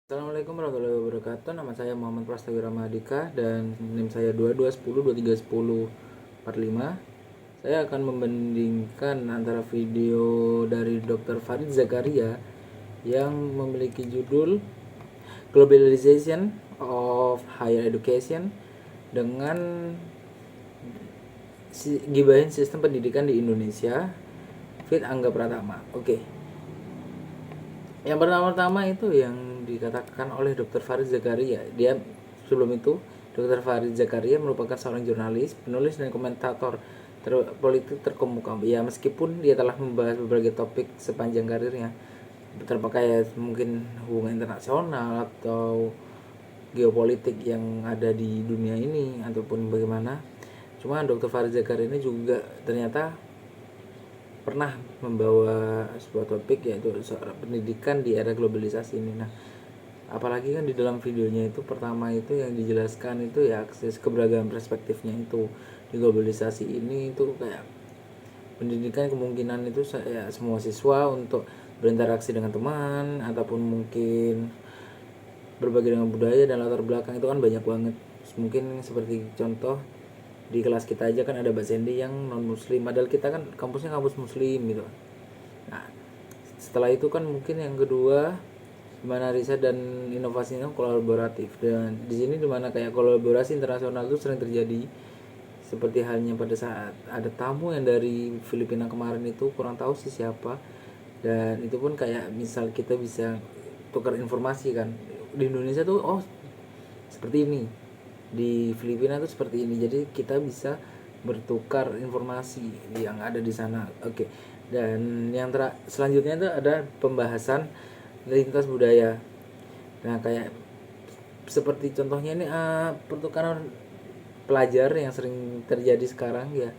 Assalamualaikum warahmatullahi wabarakatuh. Nama saya Muhammad Prastawi Ramadika dan NIM saya 2210231045. Saya akan membandingkan antara video dari Dr. Farid Zakaria yang memiliki judul Globalization of Higher Education dengan gibahin sistem pendidikan di Indonesia, Fit Angga Pratama. Oke. Yang pertama-tama itu yang dikatakan oleh Dr. Farid Zakaria. Dia sebelum itu Dr. Farid Zakaria merupakan seorang jurnalis, penulis dan komentator politik terkemuka. Ya, meskipun dia telah membahas berbagai topik sepanjang karirnya, terkait mungkin hubungan internasional atau geopolitik yang ada di dunia ini ataupun bagaimana. Cuma Dr. Farid Zakaria ini juga ternyata pernah membawa sebuah topik, yaitu soal pendidikan di era globalisasi ini. Nah, apalagi kan di dalam videonya itu pertama itu yang dijelaskan itu ya akses keberagaman perspektifnya itu di globalisasi ini itu kayak pendidikan kemungkinan itu ya semua siswa untuk berinteraksi dengan teman ataupun mungkin berbagi dengan budaya dan latar belakang itu kan banyak banget. Mungkin seperti contoh di kelas kita aja kan ada Mbak Sandy yang non muslim, padahal kita kan kampusnya kampus muslim gitu. Nah, setelah itu kan mungkin yang kedua dimana riset dan inovasinya kolaboratif, dan di sini dimana kayak kolaborasi internasional itu sering terjadi, seperti halnya pada saat ada tamu yang dari Filipina kemarin itu kurang tahu sih siapa, dan itu pun kayak misal kita bisa tukar informasi kan di Indonesia tuh oh seperti ini, di Filipina tuh seperti ini, jadi kita bisa bertukar informasi yang ada di sana. Oke. Dan yang selanjutnya itu ada pembahasan lintas budaya. Nah, kayak seperti contohnya ini pertukaran pelajar yang sering terjadi sekarang ya.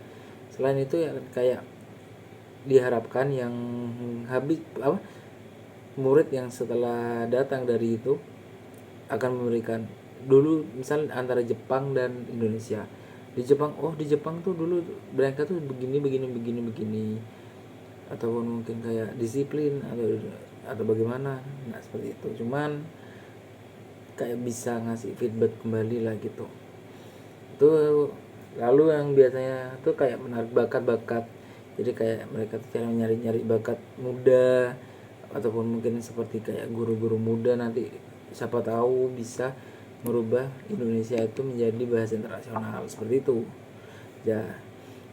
Selain itu ya kayak diharapkan yang habis murid yang setelah datang dari itu akan memberikan dulu misal antara Jepang dan Indonesia. Di Jepang tuh dulu mereka tuh begini begini begini begini, ataupun mungkin kayak disiplin atau bagaimana. Nah, seperti itu. Cuman kayak bisa ngasih feedback kembali lah gitu. Itu lalu yang biasanya tuh kayak menarik bakat-bakat. Jadi kayak mereka tuh cara nyari-nyari bakat muda, ataupun mungkin seperti kayak guru-guru muda nanti siapa tahu bisa merubah Indonesia itu menjadi bahasa internasional seperti itu. Ya,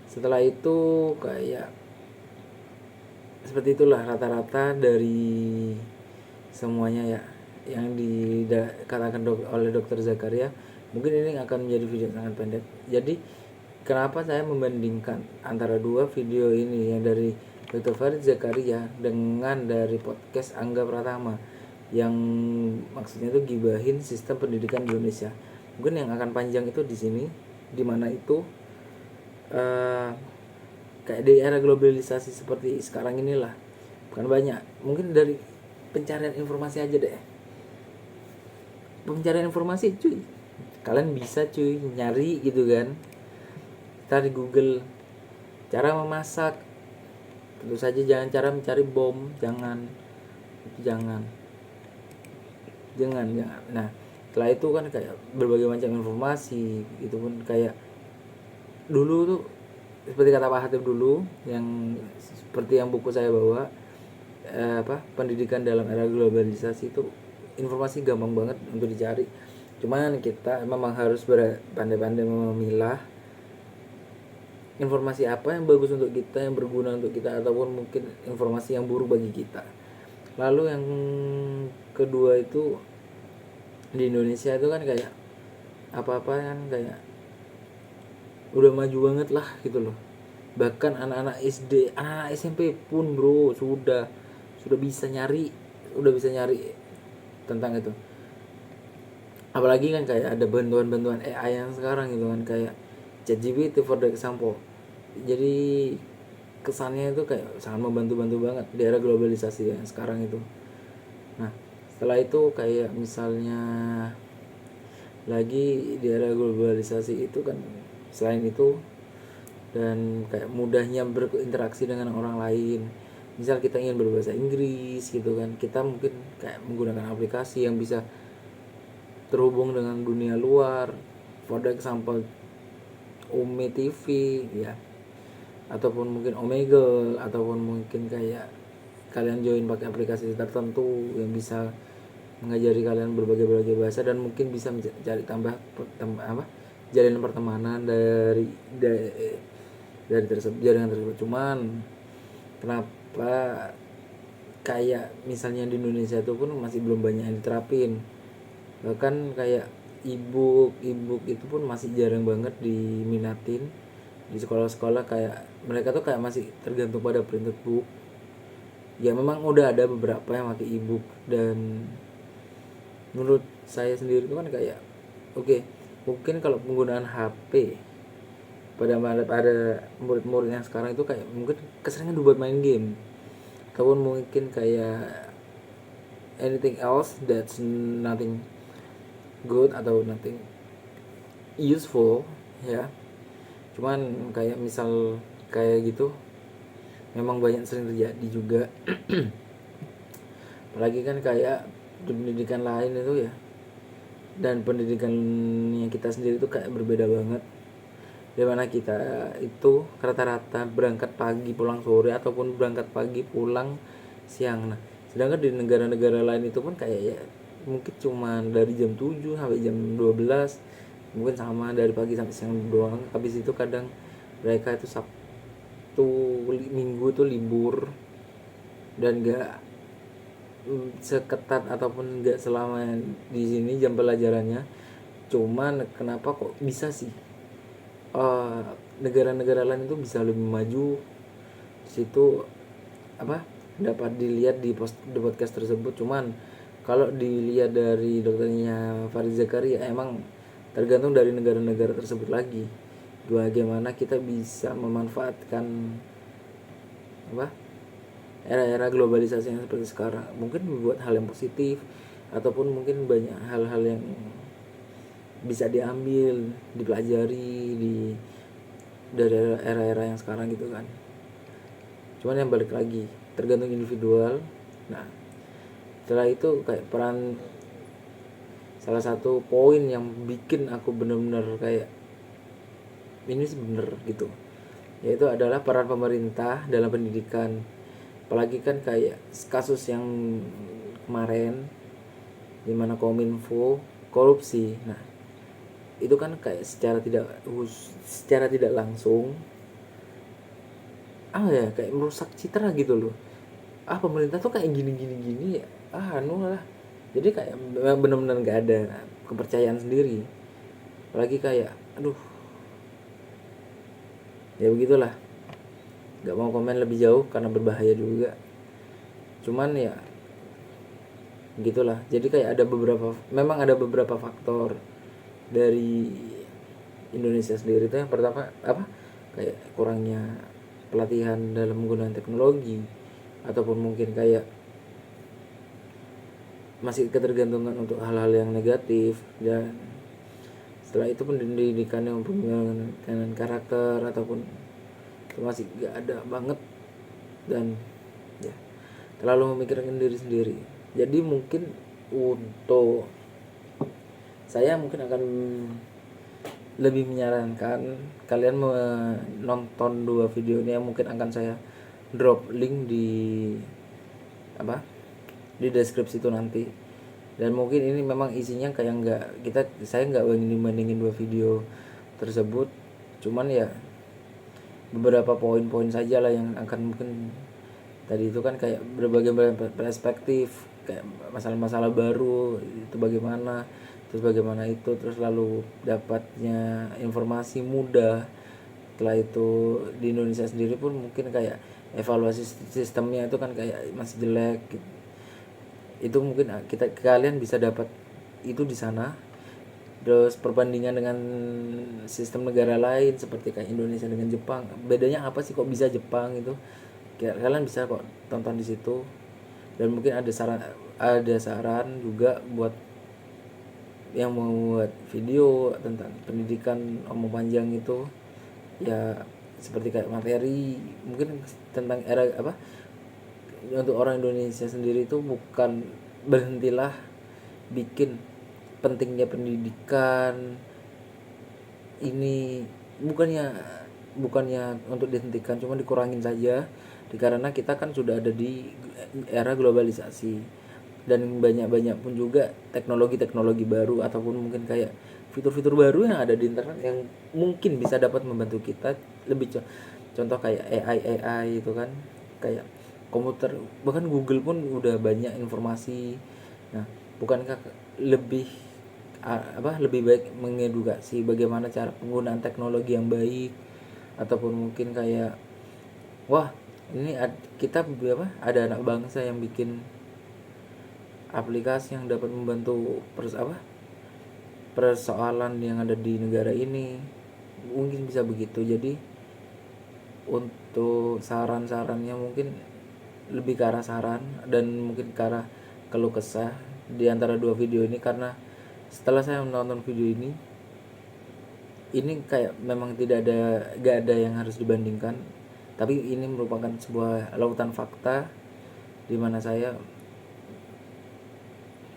setelah itu kayak seperti itulah rata-rata dari semuanya ya yang dikatakan oleh Dr. Zakaria. Mungkin ini akan menjadi video sangat pendek. Jadi kenapa saya membandingkan antara dua video ini, yang dari Dr. Farid Zakaria dengan dari podcast Angga Pratama yang maksudnya itu gibahin sistem pendidikan di Indonesia. Mungkin yang akan panjang itu di sini, dimana itu kayak di era globalisasi seperti sekarang inilah, bukan banyak, mungkin dari pencarian informasi aja deh. Pencarian informasi cuy, kalian bisa cuy nyari gitu kan, kita di Google cara memasak, tentu saja jangan cara mencari bom, jangan. Nah, setelah itu kan kayak berbagai macam informasi itu pun kayak dulu tuh seperti kata Pak Hatip dulu, yang seperti yang buku saya bawa, pendidikan dalam era globalisasi itu informasi gampang banget untuk dicari. Cuman kita memang harus pandai-pandai memilah informasi apa yang bagus untuk kita, yang berguna untuk kita, ataupun mungkin informasi yang buruk bagi kita. Lalu yang kedua itu di Indonesia itu kan kayak apa-apa kan kayak udah maju banget lah gitu loh. Bahkan anak-anak SD, anak SMP pun bro sudah bisa nyari tentang itu. Apalagi kan kayak ada bantuan-bantuan AI yang sekarang gitu kan, kayak ChatGPT for the example. Jadi kesannya itu kayak sangat membantu banget di era globalisasi yang sekarang itu. Nah, setelah itu kayak misalnya lagi di era globalisasi itu kan, selain itu dan kayak mudahnya berinteraksi dengan orang lain, Misal kita ingin berbahasa Inggris gitu kan, kita mungkin kayak menggunakan aplikasi yang bisa terhubung dengan dunia luar, for example Ome TV ya, ataupun mungkin Omegle, ataupun mungkin kayak kalian join pakai aplikasi tertentu yang bisa mengajari kalian berbagai bahasa, dan mungkin bisa mencari jaringan pertemanan dari jaringan tersebut. Cuman kenapa kayak misalnya di Indonesia itu pun masih belum banyak yang diterapin, bahkan kayak ebook itu pun masih jarang banget diminatin di sekolah-sekolah. Kayak mereka tuh kayak masih tergantung pada printed book. Ya memang udah ada beberapa yang pakai ebook, dan menurut saya sendiri itu kan kayak oke, mungkin kalau penggunaan HP pada murid-murid yang sekarang itu kayak mungkin keseringan dibuat main game, ataupun mungkin kayak anything else that's nothing good atau nothing useful ya. Cuman kayak misal kayak gitu memang banyak sering terjadi juga. Apalagi kan kayak di pendidikan lain itu ya, dan pendidikan yang kita sendiri itu kayak berbeda banget, dimana kita itu rata-rata berangkat pagi pulang sore, ataupun berangkat pagi pulang siang. Nah sedangkan di negara-negara lain itu pun kayak ya mungkin cuma dari jam 7 sampai jam 12, mungkin sama dari pagi sampai siang doang. Habis itu kadang mereka itu Sabtu Minggu tuh libur, dan gak seketat ataupun gak selama di sini jam pelajarannya. Cuman kenapa kok bisa sih negara-negara lain itu bisa lebih maju di situ, dapat dilihat di podcast tersebut. Cuman kalau dilihat dari dokternya Farid Zakaria, emang tergantung dari negara-negara tersebut lagi, bagaimana kita bisa memanfaatkan era-era globalisasi yang seperti sekarang, mungkin membuat hal yang positif, ataupun mungkin banyak hal-hal yang bisa diambil, dipelajari dari era-era yang sekarang gitu kan. Cuman yang balik lagi tergantung individual. Nah setelah itu kayak salah satu poin yang bikin aku benar-benar kayak ini sih bener gitu, yaitu adalah peran pemerintah dalam pendidikan. Apalagi kan kayak kasus yang kemarin dimana Kominfo korupsi. Nah itu kan kayak secara tidak langsung kayak merusak citra gitu loh. Pemerintah tuh kayak gini ya, lah. Jadi kayak benar-benar nggak ada kepercayaan sendiri. Apalagi kayak ya begitulah, nggak mau komen lebih jauh karena berbahaya juga. Cuman ya gitulah. Jadi kayak memang ada beberapa faktor dari Indonesia sendiri itu. Yang pertama kayak kurangnya pelatihan dalam menggunakan teknologi, ataupun mungkin kayak masih ketergantungan untuk hal-hal yang negatif. Dan setelah itu pendidikan yang pengembangan karakter ataupun itu masih gak ada banget, dan ya terlalu memikirkan diri sendiri. Jadi mungkin untuk saya mungkin akan lebih menyarankan kalian menonton 2 video ini, yang mungkin akan saya drop link di di deskripsi itu nanti. Dan mungkin ini memang isinya kayak saya nggak bandingin 2 video tersebut. Cuman ya beberapa poin-poin saja lah yang akan mungkin tadi itu kan kayak berbagai perspektif, kayak masalah-masalah baru itu bagaimana, terus lalu dapatnya informasi mudah. Setelah itu di Indonesia sendiri pun mungkin kayak evaluasi sistemnya itu kan kayak masih jelek gitu. Itu mungkin kalian bisa dapat itu di sana. Terus perbandingan dengan sistem negara lain seperti kayak Indonesia dengan Jepang, bedanya apa sih kok bisa Jepang itu, kalian bisa kok tonton di situ. Dan mungkin ada saran juga buat yang mau buat video tentang pendidikan omong panjang itu ya, seperti kayak materi mungkin tentang era untuk orang Indonesia sendiri itu bukan berhentilah bikin pentingnya pendidikan ini, bukannya bukannya untuk dihentikan, cuma dikurangin saja karena kita kan sudah ada di era globalisasi dan banyak pun juga teknologi-teknologi baru ataupun mungkin kayak fitur-fitur baru yang ada di internet yang mungkin bisa dapat membantu kita lebih. Contoh kayak AI itu kan, kayak komputer, bahkan Google pun udah banyak informasi. Nah, bukankah lebih lebih baik mengedukasi bagaimana cara penggunaan teknologi yang baik, ataupun mungkin kayak wah ini kita ada anak bangsa yang bikin aplikasi yang dapat membantu persoalan yang ada di negara ini, mungkin bisa begitu. Jadi untuk saran-sarannya mungkin lebih ke arah saran dan mungkin ke arah keluh kesah di antara dua video ini, karena setelah saya menonton video ini kayak memang gak ada yang harus dibandingkan, tapi ini merupakan sebuah lautan fakta di mana saya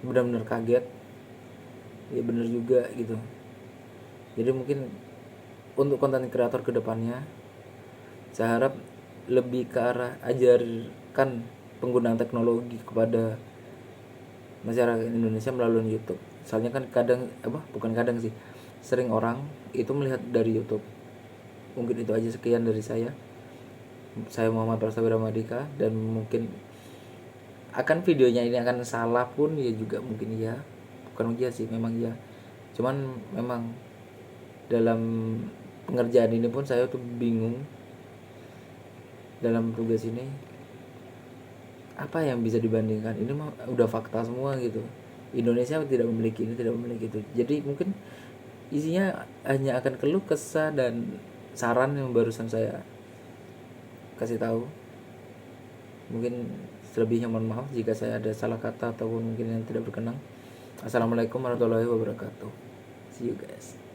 benar-benar kaget. Ya benar juga gitu. Jadi mungkin untuk konten kreator kedepannya saya harap lebih ke arah ajarkan penggunaan teknologi kepada masyarakat Indonesia melalui YouTube. Soalnya kan bukan kadang sih, sering orang itu melihat dari YouTube. Mungkin itu aja, sekian dari saya. Saya Muhammad Prastawa Madika, dan mungkin akan videonya ini akan salah pun ya juga mungkin ya. Bukan iya sih, memang iya. Cuman memang dalam pengerjaan ini pun saya tuh bingung dalam tugas ini apa yang bisa dibandingkan. Ini mah udah fakta semua gitu. Indonesia tidak memiliki ini, tidak memiliki itu. Jadi mungkin isinya hanya akan keluh kesah dan saran yang barusan saya kasih tahu. Mungkin selebihnya mohon maaf jika saya ada salah kata ataupun mungkin yang tidak berkenan. Assalamualaikum warahmatullahi wabarakatuh. See you guys.